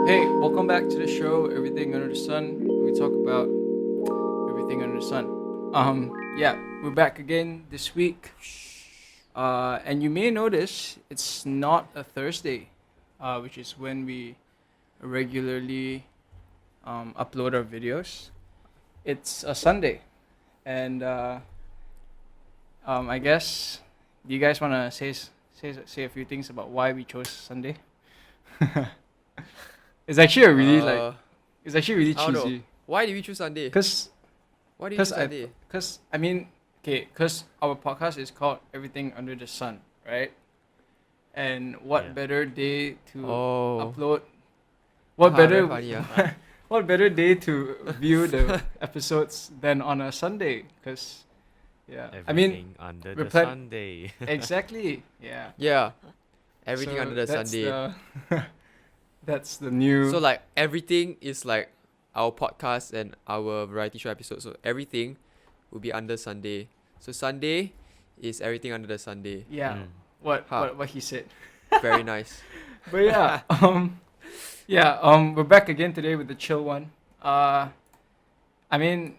Hey, welcome back to the show, Everything Under the Sun. We talk about everything under the sun. Yeah, we're back again this week. And you may notice it's not a Thursday, which is when we regularly upload our videos. It's a Sunday. And I guess, do you guys want to say a few things about why we chose Sunday? It's actually a really it's actually really I don't know. cheesy. Why did we choose Sunday? Cause, Why did we choose cause Sunday? I mean, okay, cause our podcast is called Everything Under the Sun, right? And what Yeah. better day to Oh. upload? What better? Very funny, What better day to view the episodes than on a Sunday? Cause, yeah, I mean, Everything under we the plan- Sunday. exactly, yeah. Yeah. Everything So under the that's Sunday. That's the new. So like everything is like our podcast and our variety show episode. So everything will be under Sunday. So Sunday is everything under the Sunday. yeah, Mm. what he said. Very nice. But yeah, we're back again today with the chill one. I mean,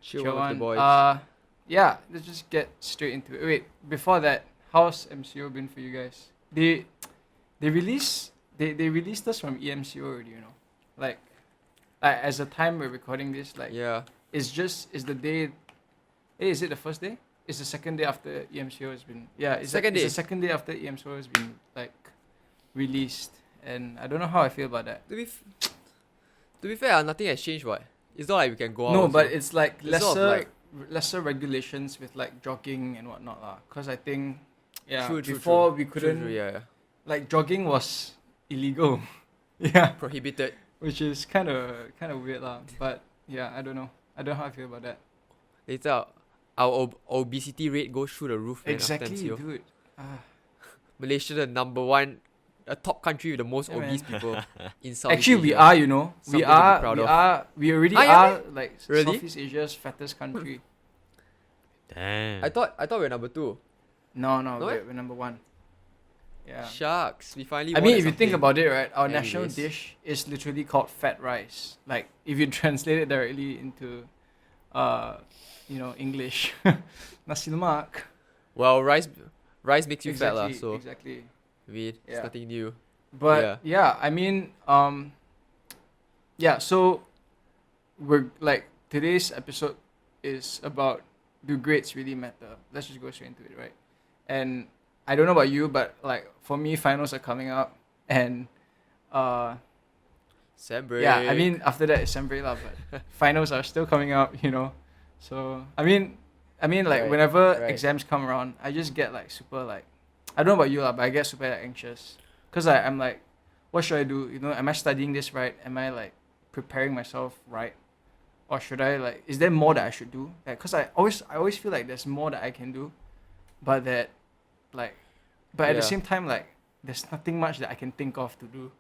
Chill chill one with the boys. yeah, let's just get straight into it. Wait, before that, how's MCO been for you guys? They released us from EMCO already, you know. Like as the time we're recording this, like Yeah. it's the day. Hey, is it the first day? It's the second day after EMCO has been. Yeah, it's Second it's day. the second day after EMCO has been like released, and I don't know how I feel about that. To be fair, nothing has changed. What? It's not like we can go out. No, also. but it's like It's sort of lesser regulations with like jogging and whatnot lah. Cause I think True, before we True, couldn't yeah. like jogging was illegal. Yeah, Prohibited. which is kind of weird lah. But yeah, I don't know how I feel about that. Later, our obesity rate goes through the roof. Man, after Exactly, MCO. dude. Malaysia, the number one, a top country with the most Yeah, obese man. people in Southeast Actually, we Asia. are. You know, Something to be proud of. we already Ah, yeah, are like Really? Southeast Asia's fattest country. Damn. I thought we were number 2. No, No, we're number one. Yeah. Shucks, we finally. I won mean, at if you think something. about it, right, our national Anyways. dish is literally called fat rice. Like, if you translate it directly into, English, nasi lemak. Well, rice makes you fat lah. Exactly, So exactly. it's Yeah. nothing new. But yeah, I mean, so we're like today's episode is about, do grades really matter? Let's just go straight into it, right? And I don't know about you, but like for me, finals are coming up, and Sem break. yeah, I mean after that it's sem break lah, but finals are still coming up, you know. So I mean like Right, whenever right. exams come around, I just get like super like, I don't know about you lah, but I get super like, anxious, cause I'm like, what should I do? You know, am I studying this right? Am I like preparing myself right? Or should I like, is there more that I should do? Like, cause I always feel like there's more that I can do, but at the Yeah. same time, like there's nothing much that I can think of to do,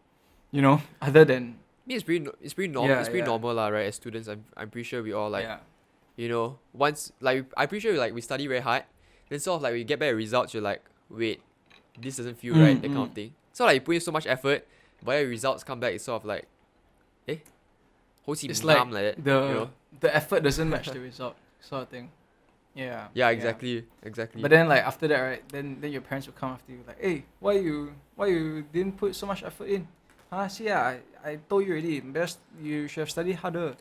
you know, other than I mean, it's pretty normal. Yeah, It's pretty yeah. normal lah, right? As students, I'm pretty sure we all like, yeah. you know, once like I'm pretty sure like we study very hard, then sort of like we get back results, you're like, wait, this doesn't feel right, that kind of thing. So like you put in so much effort, but your results come back, it's sort of like, It's like like that, the you know? the effort doesn't match the result, sort of thing. Yeah. Yeah, exactly. But then like after that, right? Then your parents will come after you like, hey, why you didn't put so much effort in? See, I told you already. Best you should have studied harder.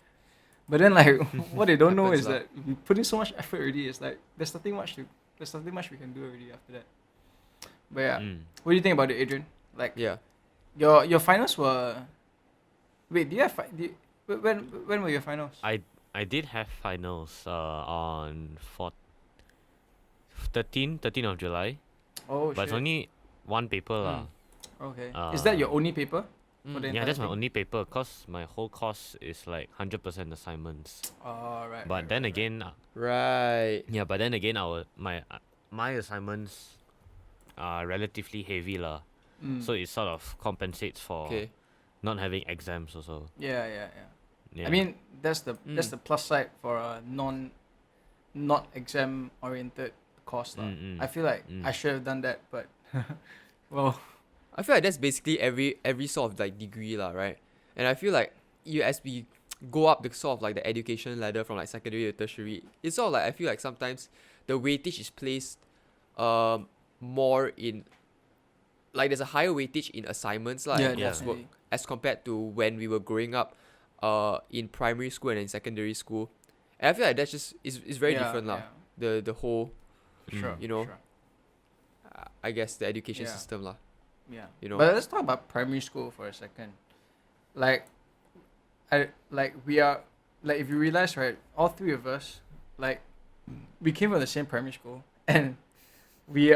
But then like what they don't know Happens is lah. that if you put in so much effort already, it's like there's nothing much we can do already after that. But yeah, what do you think about it, Adrian? Like Yeah. your finals were. Wait, do you have when were your finals? I did have finals on 13th of July, Oh but it's shit. only one paper lah. Okay. Is that your only paper? For the Mm. Yeah, entire that's my thing? only paper cause my whole course is like 100% assignments. Oh right. But then again, Right. my assignments are relatively heavy lah. So it sort of compensates for Okay. not having exams also. yeah. Yeah. I mean, that's the Mm. plus side for a not exam oriented course lah. Mm. I feel like I should have done that, but well, I feel like that's basically every sort of like degree lah, right? And I feel like as we go up the sort of like the education ladder from like secondary to tertiary, it's sort of like I feel like sometimes the weightage is placed more in like there's a higher weightage in assignments like Yeah, and coursework definitely. as compared to when we were growing up in primary school and in secondary school. And I feel like that's just is very Yeah, different lah. yeah. The whole Sure. you know Sure. I guess the education Yeah. system lah. Yeah. You know. But let's talk about primary school for a second. Like, we are like if you realize right, all three of us, like, we came from the same primary school, and we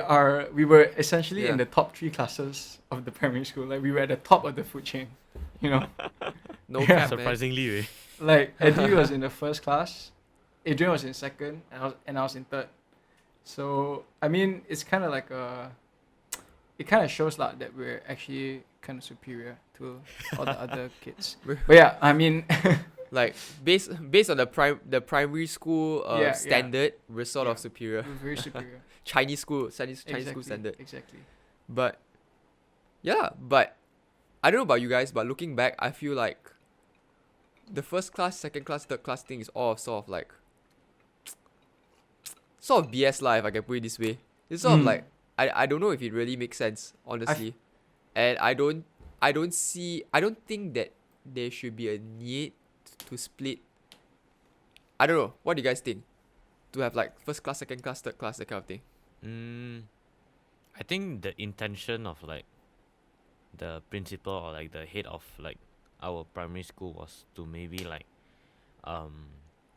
were essentially in Yeah. the top three classes of the primary school. Like we were at the top of the food chain, you know. No Yeah. cap, man. Surprisingly, way. Like Eddie was in the first class, Adrian was in second, and I was in third. So I mean, it's kind of like it kind of shows like that we're actually kind of superior to all the other kids. But yeah, I mean, Like based on the primary school Yeah, standard, we're sort Yeah. of superior. we're very superior. Chinese school Exactly, standard. Exactly. But yeah, but I don't know about you guys, but looking back, I feel like the first class, second class, third class thing is all sort of like sort of BS life, I can put it this way. It's sort of like I don't know if it really makes sense, honestly. And I don't think that there should be a need to split. I don't know. What do you guys think? To have like first class, second class, third class, that kind of thing. I think the intention of like the principal or like the head of like our primary school was to maybe like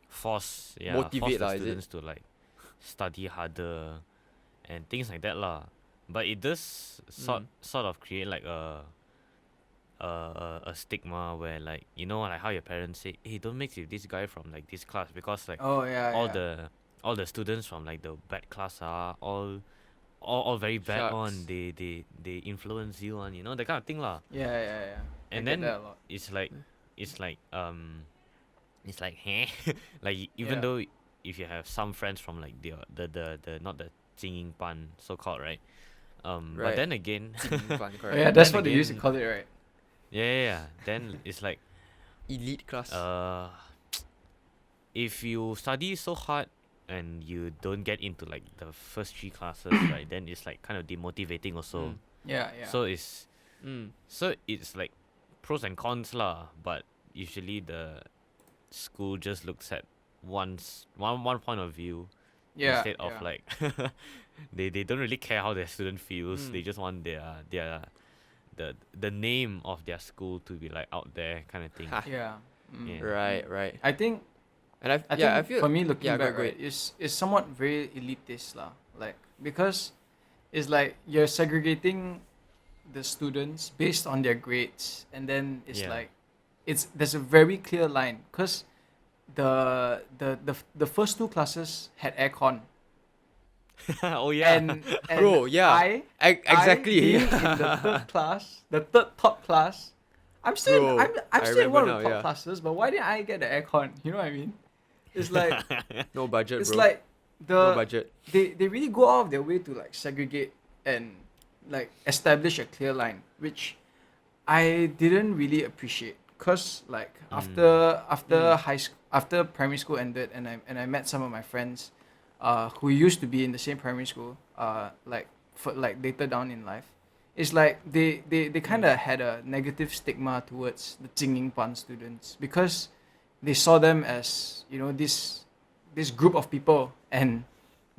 force Motivate the lah, is it? students to like study harder and things like that lah. But it does sort of create like a stigma where like like how your parents say, hey, don't mix with this guy from like this class because like Oh yeah. all the students from like the bad class are all very bad Shucks. on they influence you on that kind of thing lah. Yeah. And I get then that a lot. it's like hey like even Yeah. though if you have some friends from like the not the 精英班 so called, right? But Right. then again Fun, Oh, correct. yeah, that's Then what they used to again- call it, right? yeah then it's like Elite class. if you study so hard and you don't get into like the first three classes, right, then it's like kind of demotivating also. Yeah. So it's Mm. like pros and cons lah, but usually the school just looks at one point of view Yeah. instead of like they don't really care how their student feels. They just want the name of their school to be like out there kind of thing. Yeah. Yeah. Right. I think And I I yeah, I think feel for me looking yeah, go back, ahead, right, is somewhat very elitist lah. Like because it's like you're segregating the students based on their grades, and then it's Yeah. like there's a very clear line because the first two classes had aircon. Oh yeah. And Bro, yeah. Exactly. being in the third class, the third top class, I'm still Bro, I'm I still in one of remember the now, top yeah. classes, but why didn't I get the aircon? You know what I mean? It's like No budget, it's bro. like No budget. they really go out of their way to like segregate and like establish a clear line, which I didn't really appreciate. Cause like after after primary school ended, and I met some of my friends, who used to be in the same primary school, like for like later down in life, it's like they kind of had a negative stigma towards the 精英班 students because they saw them as this group of people and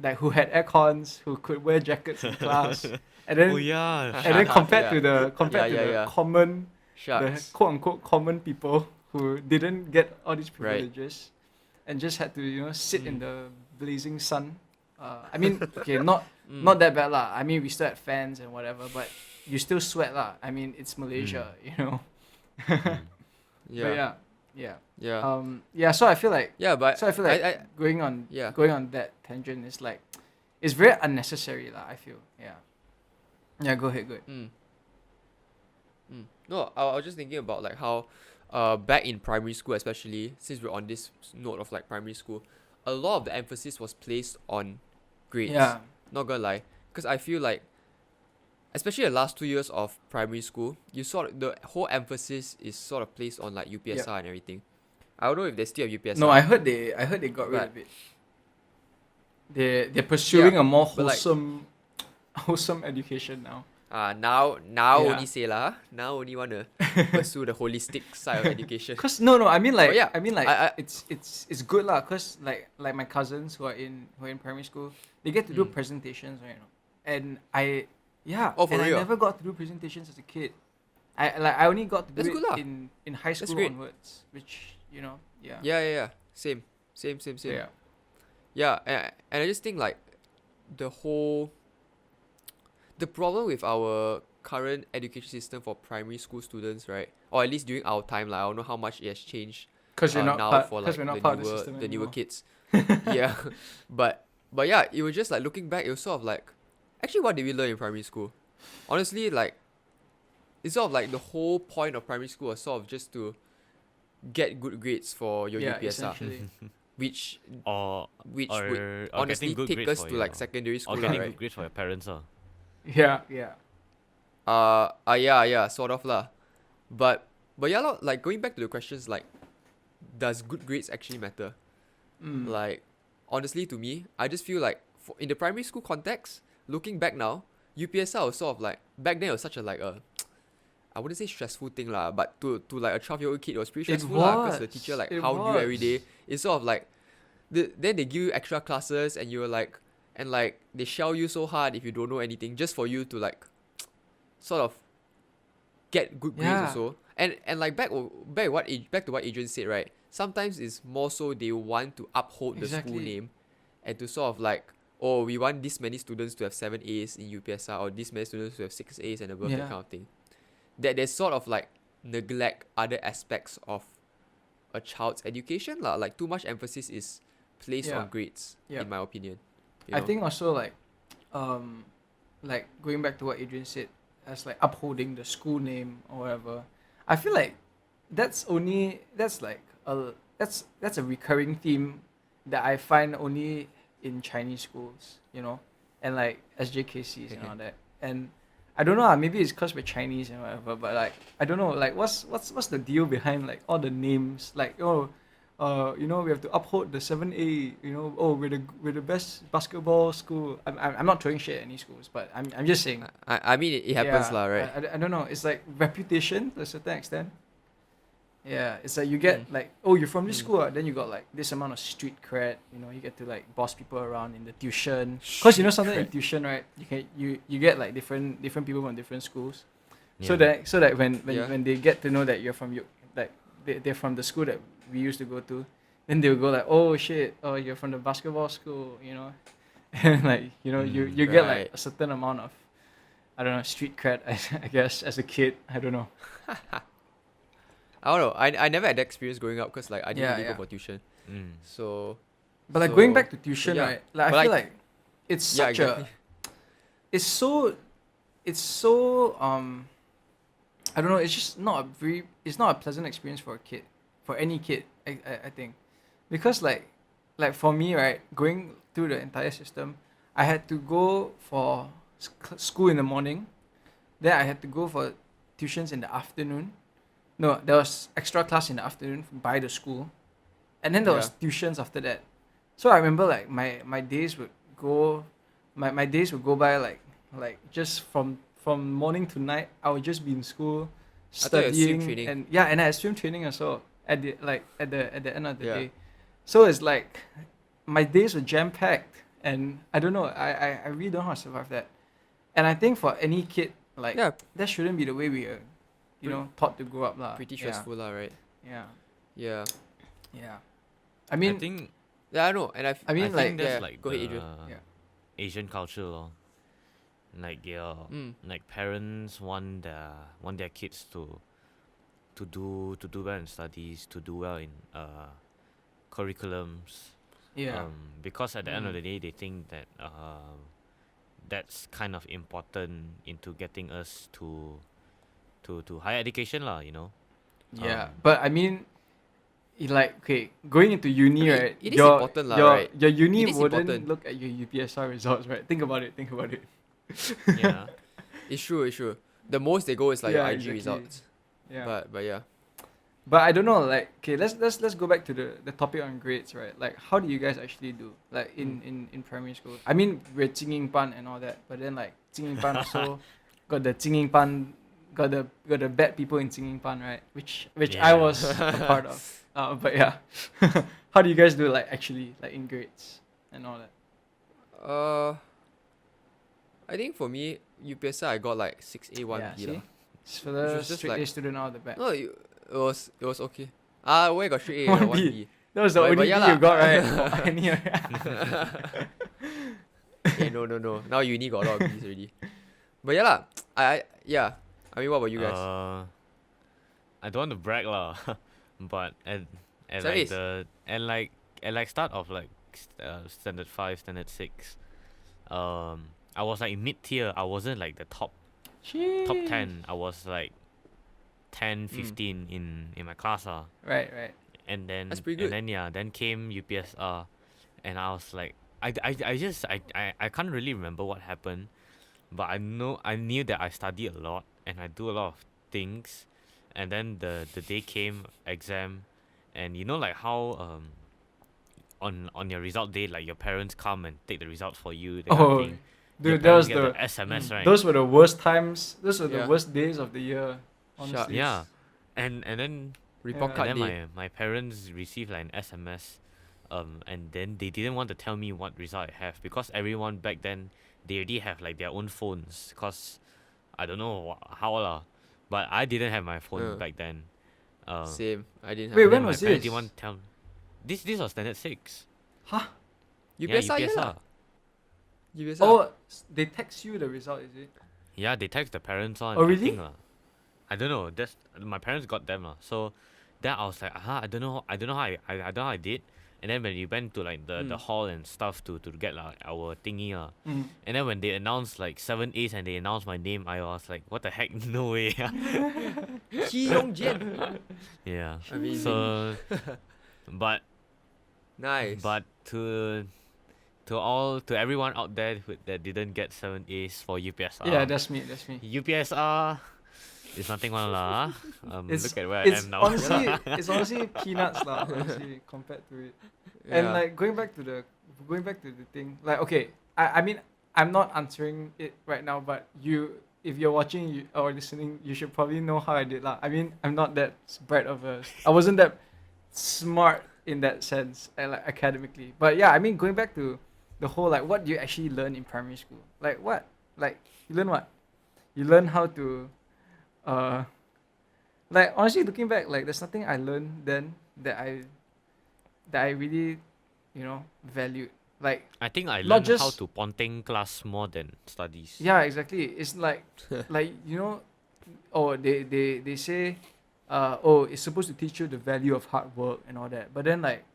like who had aircons, who could wear jackets in class, and then Oh yeah. and then compared Yeah. to the Yeah. common, the Shucks. quote unquote common people who didn't get all these Right. privileges, and just had to sit in the blazing sun. I mean, okay, not that bad lah. I mean, we still had fans and whatever, but you still sweat lah. I mean, it's Malaysia, Yeah. But yeah. Yeah. So I feel like But I going on yeah. that tangent is like it's very unnecessary lah. I feel yeah. Go ahead. No, I was just thinking about like how back in primary school, especially since we're on this note of like primary school, a lot of the emphasis was placed on grades. Yeah. Not gonna lie, because I feel like especially the last 2 years of primary school, you sort of, the whole emphasis is sort of placed on like UPSR and everything. I don't know if they still have UPSR. No, I heard they got rid But- of it. They're pursuing a more but like- wholesome education now. Now Yeah. only say lah. Now only want to pursue the holistic side of education. Cause no, I mean like, But yeah, I mean like, I- it's good lah. Cause like my cousins who are in primary school, they get to do presentations, right? And I Oh, for and real? I never got to do presentations as a kid. I only got to do That's it good lah. in high school great. onwards, which yeah. Yeah. Same. So, yeah. Yeah, and I just think like the problem with our current education system for primary school students, right? Or at least during our time, like I don't know how much it has changed Cause you're not now part, for cause like we're not the part of newer the system the newer anymore. kids. Yeah, but yeah, it was just like looking back, it was sort of like, actually, what did we learn in primary school? Honestly, like it's sort of like the whole point of primary school was sort of just to get good grades for your Yeah, UPSR, essentially. which Or would or honestly getting good take grades us for to like your- secondary or school, getting right? good grades for your parents, Yeah. Yeah, sort of lah. But yeah, lor, like going back to the questions, like, does good grades actually matter? Like, honestly, to me, I just feel like in the primary school context, looking back now, UPSR was sort of like, back then it was such a like a, I wouldn't say stressful thing lah, but to like a 12-year-old kid, it was pretty It stressful lah, because the was. teacher like It hound you every was. day. It's sort of like, then they give you extra classes and you're like, and like they shell you so hard if you don't know anything, just for you to like, sort of get good grades Yeah. also. And like back to what Adrian said, right? Sometimes it's more so they want to uphold the school Exactly. name, and to sort of like, oh, we want this many students to have 7 A's in UPSR, or this many students to have 6 A's and above, that Yeah. kind of thing. That they sort of like neglect other aspects of a child's education lah. Like too much emphasis is placed Yeah. on grades, Yeah. in my opinion. You I know? think also like going back to what Adrian said, as like upholding the school name or whatever. I feel like that's a recurring theme that I find only in Chinese schools, and like SJKCs and all that. And I don't know, maybe it's because we're Chinese and whatever, but like I don't know, like what's the deal behind like all the names, like we have to uphold the 7A, we're the best basketball school. I'm not throwing shit at any schools, but I'm just saying. I mean, it happens lah, right? I don't know. It's like reputation to a certain extent. Yeah, it's like you get like, oh, you're from this school, then you got like this amount of street cred. You get to like boss people around in the tuition. Cause sometimes in cred. tuition, right? You get like different people from different schools. So Yeah. that when Yeah. when they get to know that you're from they're from the school that we used to go to, then they'll go like, oh shit, oh you're from the basketball school, and like you get like Right. a certain amount of, I don't know, street cred, I guess, as a kid. I don't know. I don't know. I never had that experience growing up because like I didn't Yeah, really yeah. go for tuition. Mm. So But like going So- back to tuition, yeah. right? Like But I feel like- like it's yeah, such exactly. it's so I don't know, it's just not a pleasant experience for a kid, for any kid, I think. Because like for me, right, going through the entire system, I had to go for school in the morning, then I had to go for tuitions in the afternoon. No, there was extra class in the afternoon by the school, and then there was tuitions after that. So I remember like my days would go, my days would go by like just from morning to night. I would just be in school I thought you had swim studying, training. and and I had swim training also at the end of the Yeah. day. So it's like my days were jam packed, and I don't know. I really don't know how to survive that. And I think for any kid, like Yeah. that shouldn't be the way we are, taught to grow up lah. Pretty stressful lah, right? Yeah. Yeah. Yeah. I mean, I think Yeah, I know. And I mean, I like, think that's yeah, like go ahead, the Adrian. Yeah. Asian culture, lor. Like like parents want their kids to do well in studies, to do well in curriculums. yeah. Because at the end of Mm. the day, they think that that's kind of important into getting us to higher education, lah. Yeah, Um, but I mean, going into uni, I mean, right? it is important lah, right? Your uni It is wouldn't important. look at your UPSR results, right? Think about it. yeah. It's true. The most they go is like your Yeah, IG exactly. results. Yeah. But yeah. But I don't know, like, okay, let's go back to the topic on grades, right? Like, how do you guys actually do, like, in primary school? I mean, we're Jinging Pan and all that, but then like Jinging Pan also got the Jinging Pan, got the bad people in Jinging Pan, right? Which I Yeah. was a part of. But yeah, how do you guys do, like, actually, like, in grades and all that? I think for me, UPSR I got like 6A 1B Yeah, see, lah. it's for Which the was just straight A like student out of the back. no, it was okay. Where got straight A 1B. 1B? That was the But only yeah B you lah. got, right? Or any Hey, no. Now uni got a lot of B's already. But yeah lah. Yeah. I mean, what about you guys? I don't want to brag lah, but at like Service. the at like start of like standard 5, standard 6, I was like mid tier. I wasn't like the top Sheesh. 10. I was like 10, 15 in my class Right. and then That's pretty good. and then then came UPSR, and I was like I can't really remember what happened, but I knew that I study a lot and I do a lot of things, and then the day came, exam, and you know like how on your result day, like your parents come and take the results for you, that kind of Oh, thing. Your dude, that was parents the get SMS, right? those were the worst times. Those were the Yeah. worst days of the year. Shut- Honestly. Yeah, and then Report Yeah. card and day. then my parents received like an SMS, and then they didn't want to tell me what result I have, because everyone back then, they already have like their own phones, cause I don't know how lah, but I didn't have my phone back then. Same. I didn't have. Wait, And when then was my parents this? didn't want to tell. This was standard 6. Huh? UPSR, yeah, yeah lah. UPSR. UPSR. Oh, they text you the result, is it? Yeah, they text the parents on. Oh, really? I don't know. That's my parents got them lah. So then I was like, I don't know how I don't know how I did. And then when we went to like the hall and stuff to get like our thingy Mm. and then when they announced like 7 A's and they announced my name, I was like, what the heck? No way. Ki Yong Jian. Yeah. Amazing. So, but Nice. to everyone out there that didn't get 7 A's for UPSR. Yeah, that's me. UPSR is nothing one lah. It's, Look at where I it's am now. honestly, it's honestly peanuts lah. Honestly, compared to it. And Yeah. like going back to the thing, like, okay, I mean, I'm not answering it right now, but if you're watching or listening, you should probably know how I did lah. I mean, I'm not that bright I wasn't that smart in that sense, and like academically. But yeah, I mean, going back to the whole, like, what do you actually learn in primary school? Like what? Like, you learn what? You learn how to, like, honestly, looking back, like, there's nothing I learned then that I really, valued. Like, I think I Not learned how just- to ponteng class more than studies. yeah, exactly. It's like, oh, they say, oh, it's supposed to teach you the value of hard work and all that. But then, like,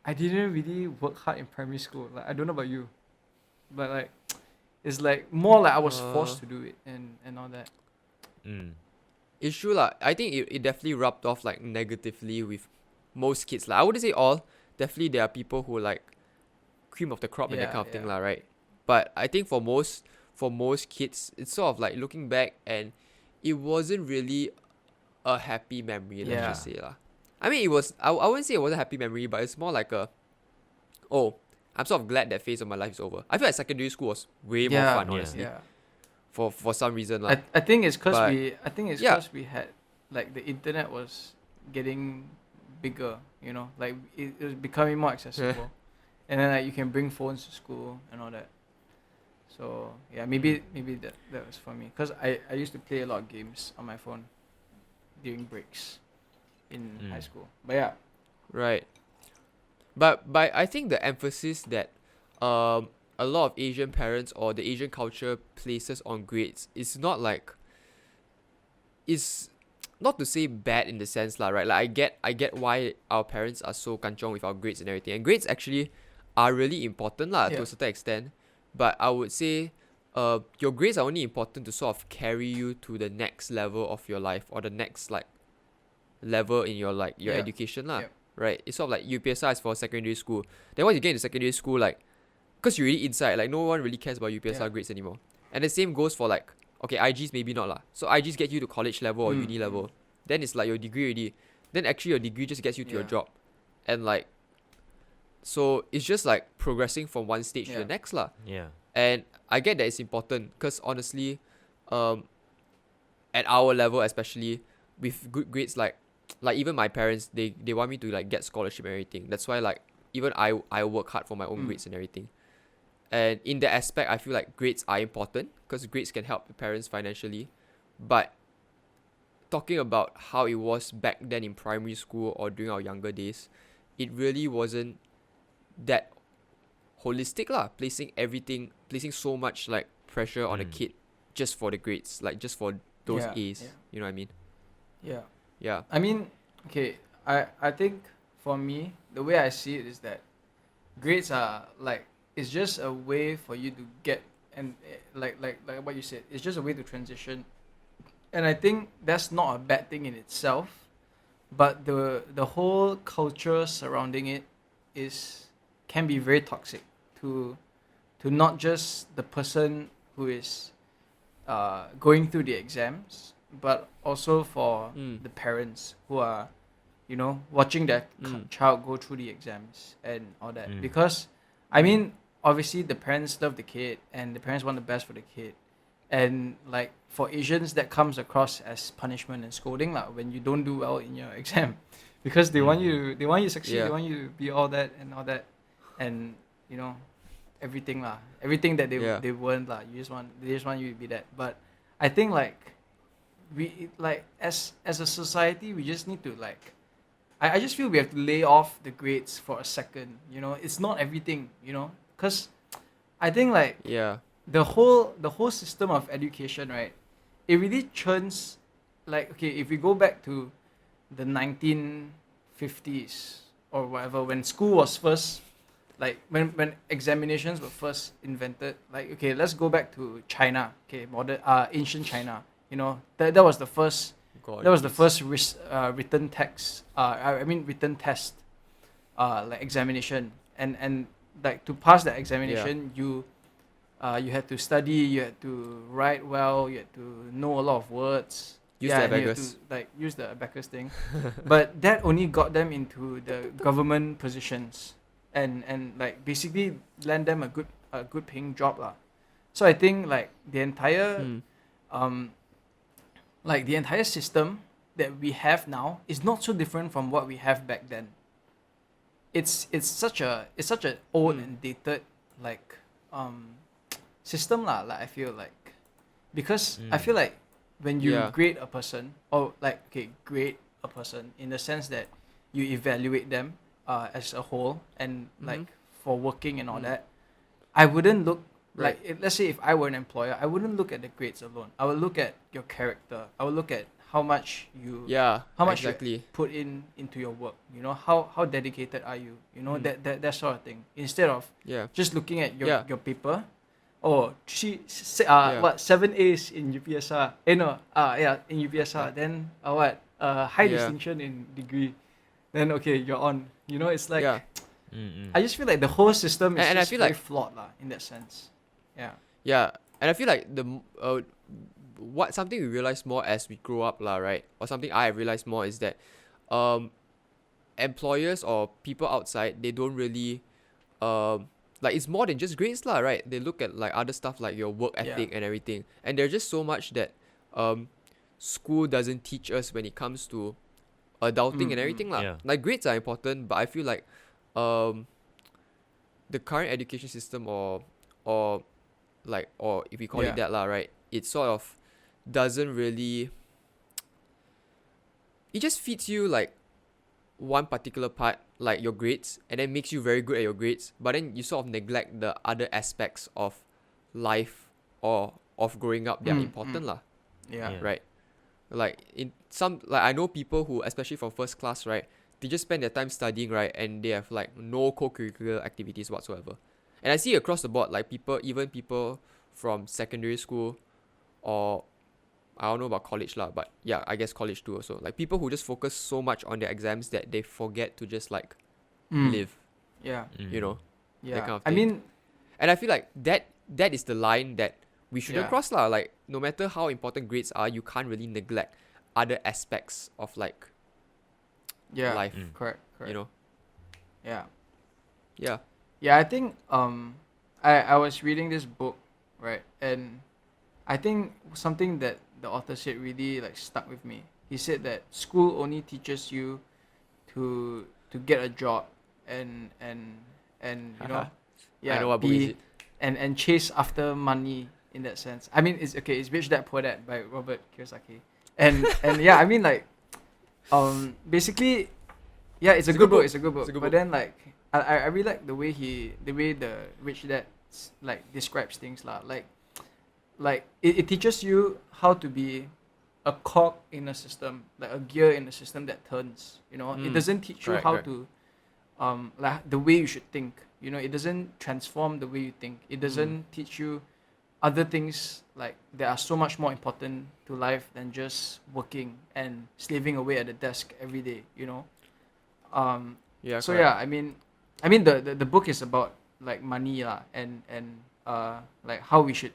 I didn't really work hard in primary school. Like, I don't know about you, but like, it's like more like I was forced to do it and all that. Mm. It's true lah. I think it definitely rubbed off like negatively with most kids lah. I wouldn't say all. Definitely there are people who like cream of the crop and that Yeah, kind of thing yeah. lah, right? But I think for most kids, it's sort of like looking back and it wasn't really a happy memory. Let's just say lah. I mean, it was. I wouldn't say it was a happy memory, but it's more like I'm sort of glad that phase of my life is over. I feel like secondary school was way more fun, Yeah. honestly. Yeah. For some reason lah. I think it's because But- yeah. we had, like, the internet was getting bigger, like it was becoming more accessible, and then like you can bring phones to school and all that. So yeah, maybe that was for me, because I used to play a lot of games on my phone during breaks in high school. But yeah, Right. But I think the emphasis that a lot of Asian parents or the Asian culture places on grades is not like, is not to say bad in the sense lah, right? Like I get why our parents are so kanchong with our grades and everything. And grades actually are really important lah to Yeah. a certain extent. But I would say your grades are only important to sort of carry you to the next level of your life or the next like level in your like your Yeah. education lah. Yep. Right? It's sort of like UPSR is for secondary school. Then once you get into secondary school, like, because you're really inside, like no one really cares about UPSR Yeah. grades anymore. And the same goes for like okay, IGs maybe not lah. So IGs get you to college level or uni level. Then it's like your degree already. Then actually your degree just gets you to your job. And like, so it's just like progressing from one stage to the next lah. Yeah. And I get that it's important because honestly, at our level especially, with good grades, like even my parents, they want me to like get scholarship and everything. That's why like even I work hard for my own grades and everything. And in that aspect, I feel like grades are important because grades can help the parents financially. But talking about how it was back then in primary school or during our younger days, it really wasn't that holistic lah. Placing so much like pressure on a kid just for the grades, like just for those A's. You know what I mean? Yeah. Yeah. I mean, okay, I think for me, the way I see it is that grades are like, it's just a way for you to get, and like what you said, it's just a way to transition. And I think that's not a bad thing in itself, but the whole culture surrounding it can be very toxic to not just the person who is going through the exams, but also for the parents who are, watching their child go through the exams and all that. Because, I mean, obviously the parents love the kid and the parents want the best for the kid. And like for Asians, that comes across as punishment and scolding lah when you don't do well in your exam, because they want you to succeed, they want you to be all that, and everything lah, everything that they weren't lah. They just want you to be that. But I think like we like as a society, we just need to like, I just feel we have to lay off the grades for a second. It's not everything. Because I think like the whole system of education, right? It really churns. Like, okay, if we go back to the 1950s or whatever, when school was first, like when examinations were first invented, like, okay, let's go back to China, okay, ancient China. That was the first. That was the first written text. Written test, like examination, and like to pass that examination, you had to study, you had to write well, you had to know a lot of words. Use the abacus. Use the abacus thing. But that only got them into the government positions and like basically land them a good paying job lah. So I think like the entire the entire system that we have now is not so different from what we have back then. It's such a old and dated like system lah, like I feel like, because I feel like when you grade a person, or like, okay, grade a person in the sense that you evaluate them as a whole and like for working and all that, I wouldn't look like, let's say if I were an employer, I wouldn't look at the grades alone. I would look at your character. I would look at how much you you put into your work. How dedicated are you? That sort of thing. Instead of just looking at your paper. Oh, 7 A's in UPSR. In UPSR. Then high distinction in degree. Then okay, you're on. It's like I just feel like the whole system is just very flawed lah, in that sense. Yeah, and I feel like something we realize more as we grow up lah, right? Or something I have realized more is that employers or people outside, they don't really like, it's more than just grades lah, right? They look at like other stuff like your work ethic and everything. And there's just so much that school doesn't teach us when it comes to adulting and everything lah. Yeah. Like grades are important, but I feel like the current education system or if we call it that lah, right? It sort of doesn't really, it just feeds you like one particular part, like your grades, and then makes you very good at your grades, but then you sort of neglect the other aspects of life or of growing up that are important lah. Right? Like in some, like I know people who, especially from first class, right, they just spend their time studying, right, and they have like no co-curricular activities whatsoever. And I see across the board, like even people from secondary school, or I don't know about college lah, but yeah, I guess college too also. Like people who just focus so much on their exams that they forget to just like live. Yeah. That kind of thing. I mean, and I feel like that is the line that we shouldn't Yeah. cross lah. Like no matter how important grades are, you can't really neglect other aspects of like Yeah. life. Correct. You Correct. know. Yeah. Yeah. Yeah. I think I was reading this book, right, and I think something that the author said really like stuck with me. He said that school only teaches you to get a job and I yeah, know what book is be it. and chase after money in that sense. I mean, it's okay. It's Rich Dad Poor Dad by Robert Kiyosaki, and yeah, I mean like basically, yeah, it's a good book. It's a good book. It's a good But book. then like I really like the way the Rich Dad like describes things lah. Like it teaches you how to be a cog in a system, like a gear in a system that turns. It doesn't teach you Correct, how correct. to like the way you should think. It doesn't transform the way you think. It doesn't teach you other things like that are so much more important to life than just working and slaving away at the desk every day. Yeah. So Correct. yeah, I mean the book is about like money lah and like how we should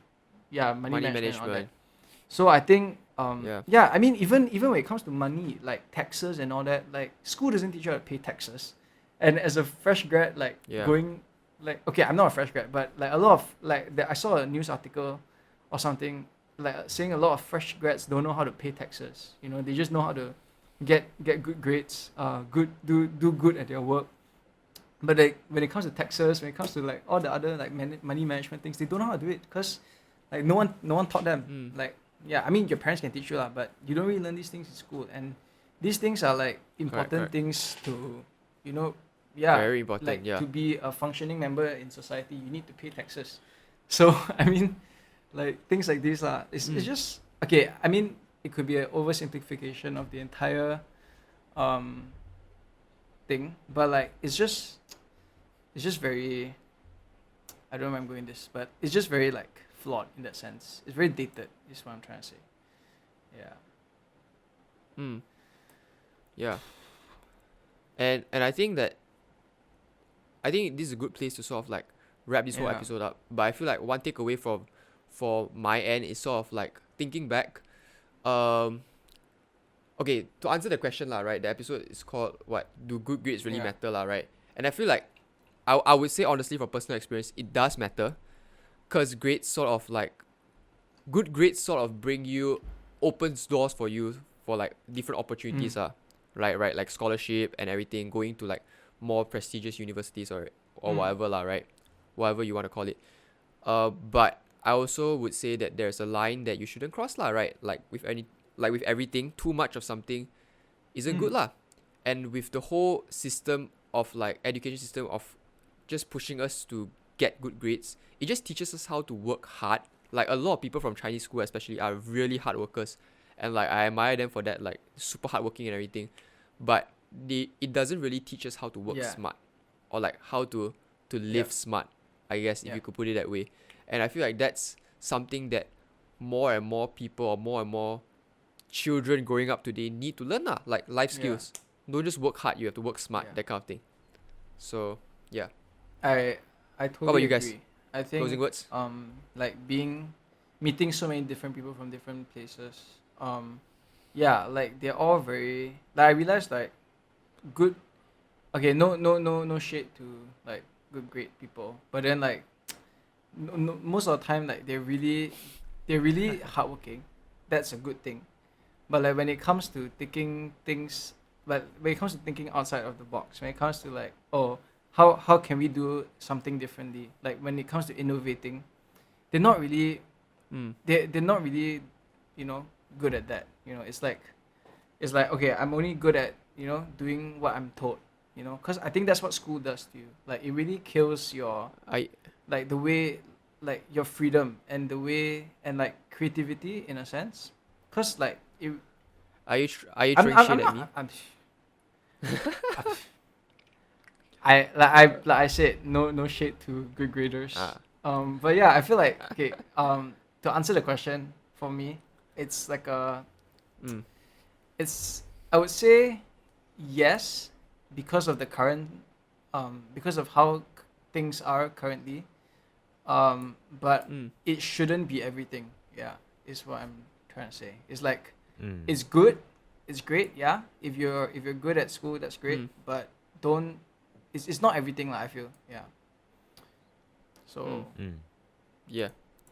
money management and all that. So I think Yeah. I mean even when it comes to money, like taxes and all that, like school doesn't teach you how to pay taxes. And as a fresh grad, like Yeah. going like okay, I'm not a fresh grad, but like a lot of like I saw a news article or something like saying a lot of fresh grads don't know how to pay taxes. They just know how to get good grades, do good at their work. But like when it comes to taxes, when it comes to like all the other like money management things, they don't know how to do it because like no one taught them. Like yeah, I mean your parents can teach you lah, but you don't really learn these things in school. And these things are like important correct. things to Very important. like Yeah. to be a functioning member in society, you need to pay taxes. So I mean, like things like this lah. It's just okay. I mean, it could be an oversimplification of the entire thing, but like it's just very. I don't know where I'm going this, but it's just very like flawed in that sense. It's very dated. Is what I'm trying to say. Yeah. Yeah. And I think this is a good place to sort of like wrap this whole Yeah. episode up. But I feel like one takeaway for my end is sort of like thinking back. Okay, to answer the question lah, right? The episode is called what? Do good grades really Yeah. matter lah, right? And I feel like I would say honestly from personal experience, it does matter. Cause grades sort of like good grades sort of bring you opens doors for you for like different opportunities right, like scholarship and everything, going to like more prestigious universities or whatever lah, right, whatever you want to call it. But I also would say that there's a line that you shouldn't cross lah, right? Like with everything, too much of something isn't good lah. And with the whole system of like education system of just pushing us to get good grades, it just teaches us how to work hard. Like a lot of people from Chinese school especially are really hard workers, and like I admire them for that, like super hardworking and everything. But it doesn't really teach us how to work Yeah. smart, or like how to live smart, I guess, if Yeah. you could put it that way. And I feel like that's something that more and more people or more and more children growing up today need to learn lah, like life Yeah. skills. Don't just work hard, you have to work smart, Yeah. that kind of thing. So yeah. I totally about you guys? agree. I think Closing words? like meeting so many different people from different places. Yeah, like they're all very like I realized like good okay, no shade to like good great people. But then like no, most of the time like they're really hardworking. That's a good thing. But like when it comes to thinking things but when it comes to thinking outside of the box, when it comes to like, oh, how can we do something differently? Like when it comes to innovating, they're not really they're not really, good at that. It's like okay, I'm only good at, doing what I'm told, because I think that's what school does to you. Like it really kills your like the way like your freedom and the way and like creativity in a sense. Cause like it Are you throwing shit at me? Like I said, no shade to good graders. But yeah, I feel like okay. To answer the question for me, it's like it's I would say yes because of the current, because of how things are currently. But Mm. it shouldn't be everything. Yeah, is what I'm trying to say. It's like Mm. it's good, it's great. Yeah, if you're good at school, that's great. Mm. But don't. It's not everything like I feel. Yeah. So. Mm. Yeah.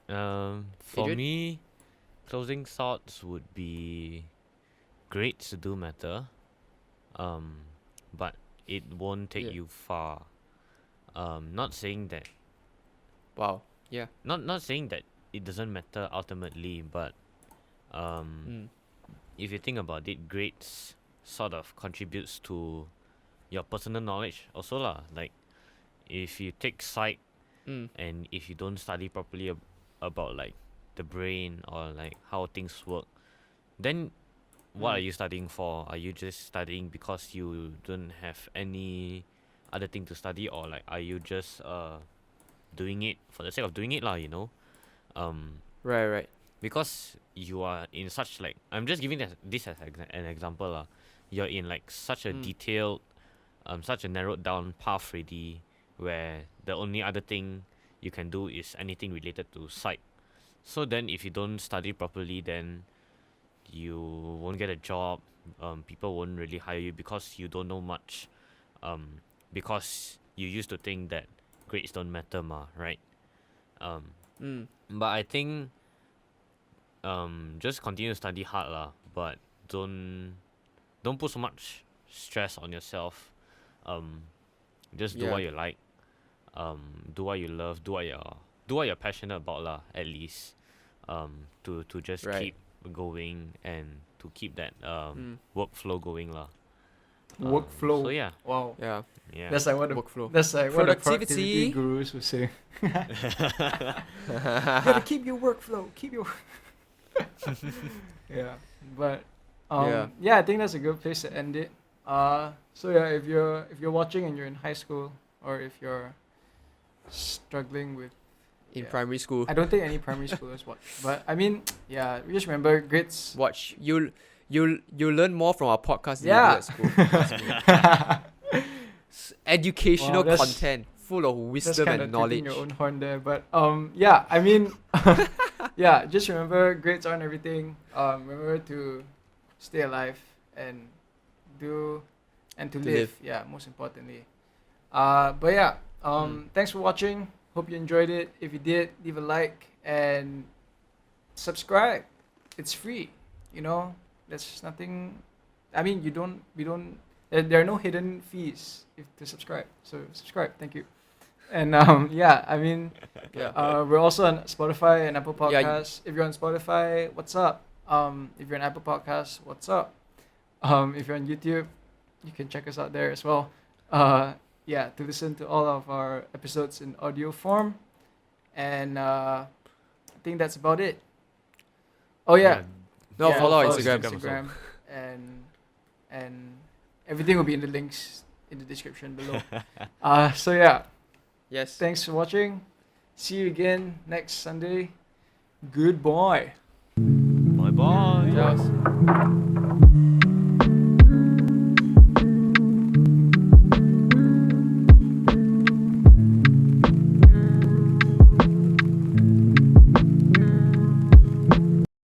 For Adrian? me, closing thoughts would be grades do matter, but it won't take Yeah. you far. Not saying that, Wow. Yeah. not saying that it doesn't matter ultimately, but Mm. if you think about it, grades sort of contributes to your personal knowledge also lah. Like if you take psych Mm. and if you don't study properly about like the brain or like how things work, then what are Mm. you studying for? Are you just studying because you don't have any other thing to study, or like are you just doing it for the sake of doing it lah, you know? Right. Right. Because you are in such like, I'm just giving this as an example lah. You're in like such a Mm. detailed, such a narrowed down path already, where the only other thing you can do is anything related to psych. So then if you don't study properly, then you won't get a job. People won't really hire you because you don't know much. Because you used to think that grades don't matter ma, right? Mm. But I think just continue to study hard lah, but don't put so much stress on yourself. Just do Yeah. what you like. Do what you love. Do what you're passionate about lah. At least, to just Right. keep going and to keep that Mm. workflow going lah. Workflow. So yeah, Wow. Yeah. yeah. That's like what the Workflow. that's like what the Productivity. productivity gurus would say. You gotta keep your workflow. Keep your. Yeah, but yeah, I think that's a good place to end it. So yeah, if you're watching and you're in high school, or if you're struggling with, In Yeah. primary school, I don't think any primary schoolers watch, but I mean, yeah, just remember grades. watch you learn more from our podcast than Yeah. you do at school. Trust me. Educational Wow, that's- content full of Just wisdom kind and of knowledge. tooting your own horn there, but yeah, I mean, yeah, just remember grades aren't everything. Remember to stay alive and to To live. live. Yeah, most importantly. But yeah, thanks for watching. Hope you enjoyed it. If you did, leave a like and subscribe. It's free. You know, there's nothing. I mean, we don't. There are no hidden fees to subscribe. So subscribe. Thank you. And yeah, I mean, Yeah. we're also on Spotify and Apple Yeah, Podcasts. If you're on Spotify, what's up? If you're on Apple Podcasts, what's up? If you're on YouTube, you can check us out there as well. Yeah, to listen to all of our episodes in audio form. And I think that's about it. Oh yeah, No, yeah, follow our us on Instagram. Instagram, and everything will be in the links in the description below. So yeah, Yes. thanks for watching. See you again next Sunday. Goodbye. Bye bye. Yes.